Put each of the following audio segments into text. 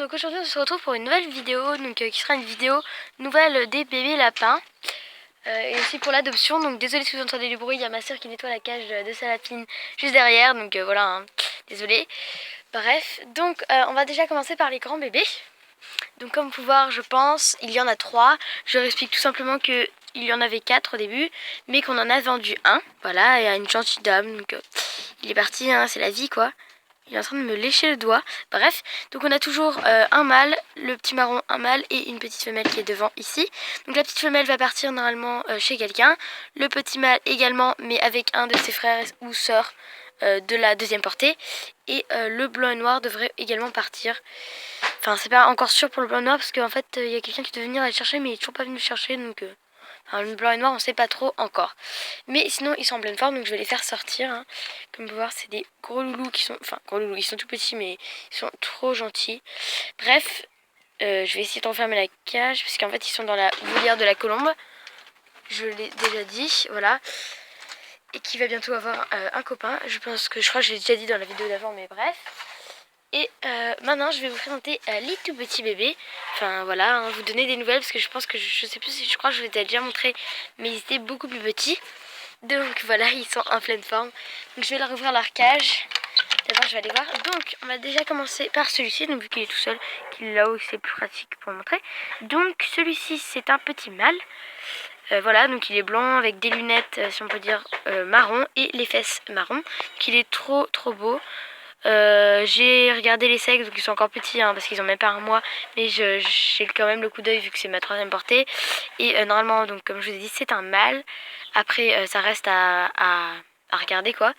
donc aujourd'hui on se retrouve pour une nouvelle vidéo, qui sera une vidéo nouvelle des bébés lapins. Et aussi pour l'adoption, donc désolé si vous entendez du bruit, il y a ma soeur qui nettoie la cage de Salapine juste derrière, donc voilà, hein, désolé. Bref, donc on va déjà commencer par les grands bébés. Donc comme vous pouvez voir, je pense, il y en a 3. Je leur explique tout simplement que il y en avait 4 au début, mais qu'on en a vendu un, voilà, et à une gentille dame, donc il est parti, hein, c'est la vie quoi. Il est en train de me lécher le doigt. Bref, donc on a toujours un mâle, le petit marron, un mâle et une petite femelle qui est devant ici. Donc la petite femelle va partir normalement chez quelqu'un. Le petit mâle également, mais avec un de ses frères ou sœurs de la deuxième portée. Et le blanc et noir devrait également partir. Enfin, c'est pas encore sûr pour le blanc et noir parce qu'en fait, il y a quelqu'un qui devait venir aller chercher, mais il est toujours pas venu le chercher. Donc, le blanc et noir, on sait pas trop encore. Mais sinon, ils sont en pleine forme, donc je vais les faire sortir. Hein. Comme vous pouvez voir, c'est des gros loulous qui sont... Enfin, gros loulous, ils sont tout petits, mais ils sont trop gentils. Bref, je vais essayer d'enfermer la cage, parce qu'en fait, ils sont dans la volière de la colombe. Je l'ai déjà dit, voilà. Et qui va bientôt avoir un copain. Je crois que je l'ai déjà dit dans la vidéo d'avant, mais bref. Et maintenant je vais vous présenter les tout petits bébés. Enfin voilà, hein, vous donner des nouvelles parce que je pense que je sais plus si je crois que je vous les ai déjà montré, mais ils étaient beaucoup plus petits. Donc voilà, ils sont en pleine forme. Donc je vais leur ouvrir leur cage. D'abord je vais aller voir. Donc on va déjà commencer par celui-ci, donc vu qu'il est tout seul, qu'il est là-haut, c'est plus pratique pour montrer. Donc celui-ci c'est un petit mâle. Voilà, donc il est blanc avec des lunettes, si on peut dire, marron et les fesses marron. Qu'il est trop beau. J'ai regardé les sexes, donc ils sont encore petits hein, parce qu'ils ont même pas un mois, mais j'ai quand même le coup d'œil vu que c'est ma 3e portée. Et normalement, donc comme je vous ai dit, c'est un mâle. Après, ça reste à regarder quoi.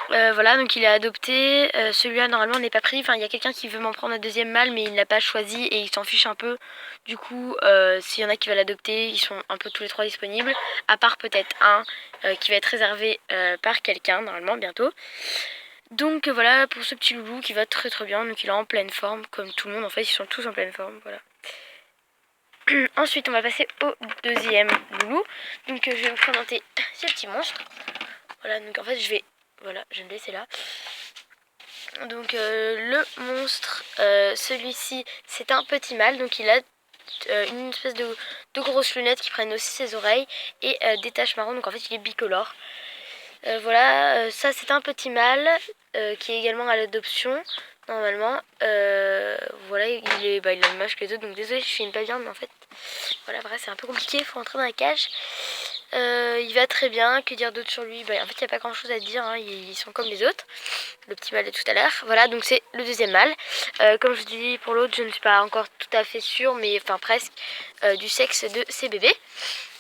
Voilà, donc il est adopté. Celui-là normalement n'est pas pris. Enfin, il y a quelqu'un qui veut m'en prendre un deuxième mâle, mais il ne l'a pas choisi et il s'en fiche un peu. Du coup, s'il y en a qui veulent l'adopter, ils sont un peu tous les 3 disponibles. À part peut-être un qui va être réservé par quelqu'un normalement bientôt. Donc voilà pour ce petit loulou qui va très bien, donc il est en pleine forme comme tout le monde en fait, ils sont tous en pleine forme, voilà. Ensuite on va passer au deuxième loulou, donc je vais vous présenter ce petit monstre. Voilà, donc en fait je vais me laisser là. Donc le monstre, celui-ci c'est un petit mâle, donc il a une espèce de grosses lunettes qui prennent aussi ses oreilles et des taches marron, donc en fait il est bicolore. Voilà, ça c'est un petit mâle qui est également à l'adoption normalement. Voilà, il a le même âge que les autres, donc désolé je filme pas bien, mais en fait voilà, bref c'est un peu compliqué, il faut entrer dans la cage. Il va très bien, que dire d'autre sur lui? En fait il n'y a pas grand chose à dire, hein. Ils sont comme les autres, le petit mâle de tout à l'heure. Voilà, donc c'est le deuxième mâle. Comme je vous dis pour l'autre, je ne suis pas encore tout à fait sûre, mais enfin presque, du sexe de ces bébés.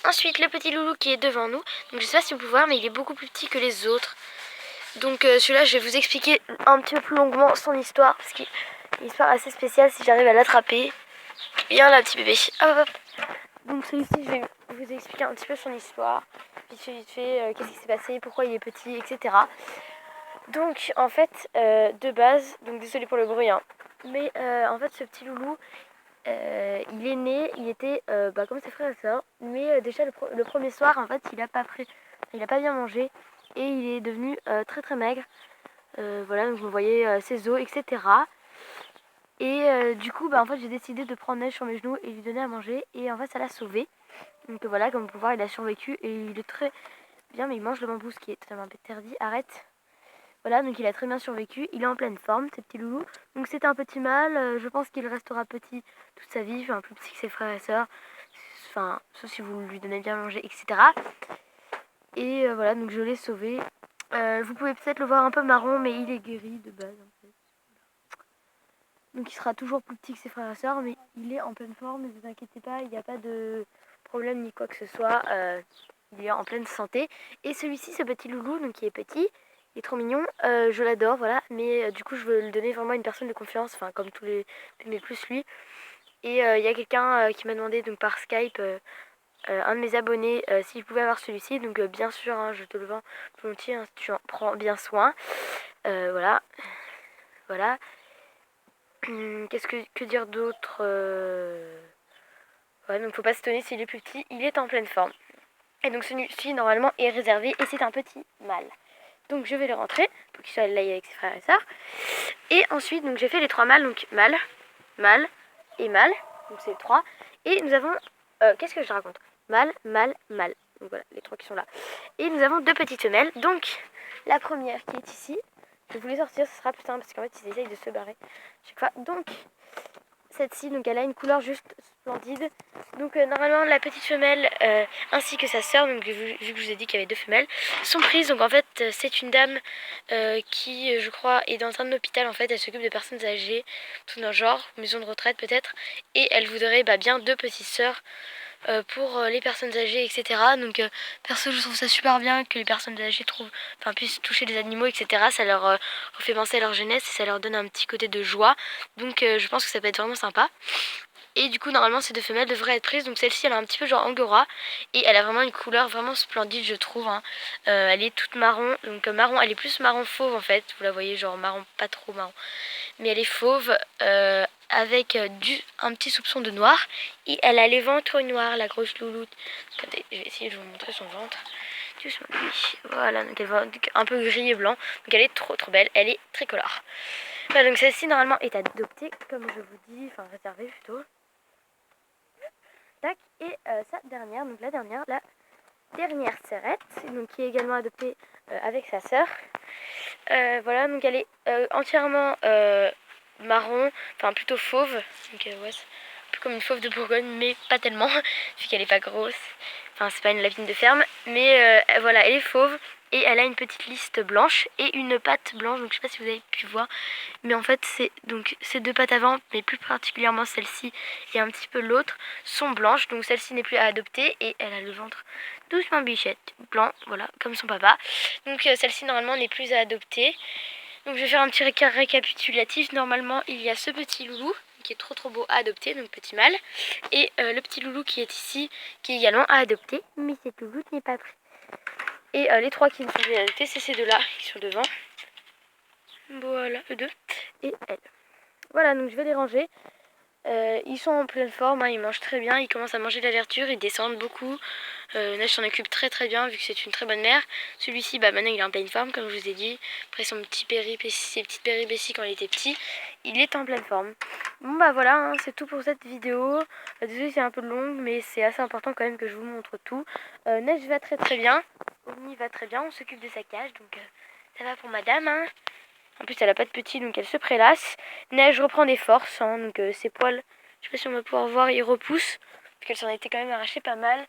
Ensuite, le petit loulou qui est devant nous. Donc je sais pas si vous pouvez voir, mais il est beaucoup plus petit que les autres. Donc celui-là, je vais vous expliquer un petit peu plus longuement son histoire, parce qu'il a une histoire assez spéciale si j'arrive à l'attraper. Bien là, petit bébé. Hop, hop. Donc celui-ci, je vais vous expliquer un petit peu son histoire. Vite fait, qu'est-ce qui s'est passé, pourquoi il est petit, etc. Donc en fait, de base, donc désolé pour le bruit, hein, mais en fait ce petit loulou, il est né, il était comme ses frères et sœurs, mais déjà le premier soir en fait il a pas bien mangé et il est devenu très maigre. Voilà, donc vous voyez ses os, etc. Et du coup en fait j'ai décidé de prendre Neige sur mes genoux et lui donner à manger, et en fait ça l'a sauvé. Donc voilà, comme vous pouvez voir il a survécu et il est très bien, mais il mange le bambou, ce qui est totalement interdit. Arrête. Voilà, donc il a très bien survécu, il est en pleine forme, ce petit loulou. Donc c'est un petit mâle, je pense qu'il restera petit toute sa vie, enfin plus petit que ses frères et sœurs, enfin sauf si vous lui donnez bien à manger, etc. Et voilà, donc je l'ai sauvé. Vous pouvez peut-être le voir un peu marron, mais il est guéri de base en fait. Donc il sera toujours plus petit que ses frères et sœurs, mais il est en pleine forme, ne vous inquiétez pas, il n'y a pas de problème ni quoi que ce soit, il est en pleine santé. Et celui-ci, ce petit loulou, donc qui est petit, il est trop mignon, je l'adore, voilà, mais du coup je veux le donner vraiment à une personne de confiance, enfin comme tous les, mais plus lui. Et il y a quelqu'un qui m'a demandé donc par Skype, un de mes abonnés, si je pouvais avoir celui-ci, donc bien sûr, hein, je te le vends volontiers, hein, si tu en prends bien soin. Voilà. Qu'est-ce que dire d'autre? Ouais, donc faut pas s'étonner s'il est plus petit, il est en pleine forme. Et donc celui-ci normalement est réservé et c'est un petit mâle. Donc je vais les rentrer pour qu'ils soient là avec ses frères et sœurs. Et ensuite, donc j'ai fait les 3 mâles, donc mâle, mâle et mâle. Donc c'est les 3. Et nous avons, qu'est-ce que je raconte? Mâle, mâle, mâle. Donc voilà, les 3 qui sont là. Et nous avons 2 petites femelles. Donc la première qui est ici, je vais vous les sortir, ce sera plus simple parce qu'en fait ils essayent de se barrer chaque fois. Donc cette-ci, donc elle a une couleur juste splendide. Donc normalement la petite femelle ainsi que sa sœur, donc vu que je vous ai dit qu'il y avait 2 femelles, sont prises. Donc en fait c'est une dame qui je crois est dans un hôpital. En fait elle s'occupe de personnes âgées, tout dans le genre, maison de retraite peut-être. Et elle voudrait bien 2 petites sœurs pour les personnes âgées, etc. Donc perso je trouve ça super bien que les personnes âgées puissent toucher des animaux, etc. Ça leur refait penser à leur jeunesse et ça leur donne un petit côté de joie. Donc je pense que ça peut être vraiment sympa. Et du coup normalement ces 2 femelles devraient être prises. Donc celle-ci elle a un petit peu genre angora. Et elle a vraiment une couleur vraiment splendide je trouve, hein. Elle est toute marron. Donc marron, elle est plus marron fauve en fait. Vous la voyez genre marron, pas trop marron. Mais elle est fauve avec un petit soupçon de noir. Et elle a les ventres noirs, la grosse louloute. Attendez, je vais essayer de vous montrer son ventre. Doucement, oui. Voilà, donc elle va un peu gris et blanc. Donc elle est trop belle, elle est tricolore. Voilà, donc celle-ci normalement est adoptée, comme je vous dis, enfin réservée plutôt. Tac, et sa dernière, donc la dernière serrette, donc qui est également adoptée avec sa sœur. Voilà, donc elle est entièrement marron, enfin plutôt fauve. Donc ouais, c'est un peu comme une fauve de Bourgogne, mais pas tellement, vu qu'elle est pas grosse. Enfin, c'est pas une lapine de ferme, mais voilà, elle est fauve. Et elle a une petite liste blanche et une patte blanche, donc je sais pas si vous avez pu voir. Mais en fait, c'est donc ces 2 pattes avant, mais plus particulièrement celle-ci et un petit peu l'autre, sont blanches. Donc celle-ci n'est plus à adopter et elle a le ventre doucement bichette, blanc, voilà, comme son papa. Donc celle-ci normalement n'est plus à adopter. Donc je vais faire un petit récapitulatif. Normalement, il y a ce petit loulou qui est trop beau à adopter, donc petit mâle. Et le petit loulou qui est ici, qui est également à adopter, mais cette loulou n'est pas pris. Et les 3 qui ne sont plus à adopter, c'est ces 2-là qui sont devant. Voilà, eux 2 et elle. Voilà, donc je vais les ranger. Ils sont en pleine forme, hein, ils mangent très bien, ils commencent à manger de la verdure, ils descendent beaucoup. Neige s'en occupe très bien vu que c'est une très bonne mère. Celui-ci, maintenant il est en pleine forme comme je vous ai dit. Après ses petites péripéties quand il était petit, il est en pleine forme. Bon voilà, hein, c'est tout pour cette vidéo. Désolé c'est un peu longue mais c'est assez important quand même que je vous montre tout. Neige va très bien, Omni va très bien, on s'occupe de sa cage donc ça va pour madame, hein. En plus, elle a pas de petit, donc elle se prélasse. Neige reprend des forces, hein, donc ses poils, je sais pas si on va pouvoir voir, ils repoussent. Parce qu'elle s'en était quand même arrachée pas mal.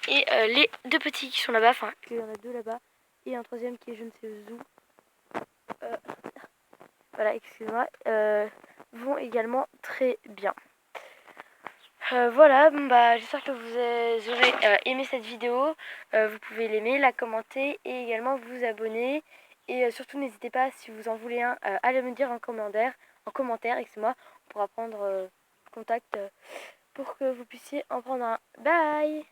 Et les 2 petits qui sont là-bas, enfin, il y en a 2 là-bas. Et un 3e qui est je ne sais où. Voilà, excusez-moi. Vont également très bien. Voilà, j'espère que vous aurez aimé cette vidéo. Vous pouvez l'aimer, la commenter et également vous abonner. Et surtout n'hésitez pas, si vous en voulez un, à le me dire en commentaire, excusez-moi, on pourra prendre contact pour que vous puissiez en prendre un. Bye!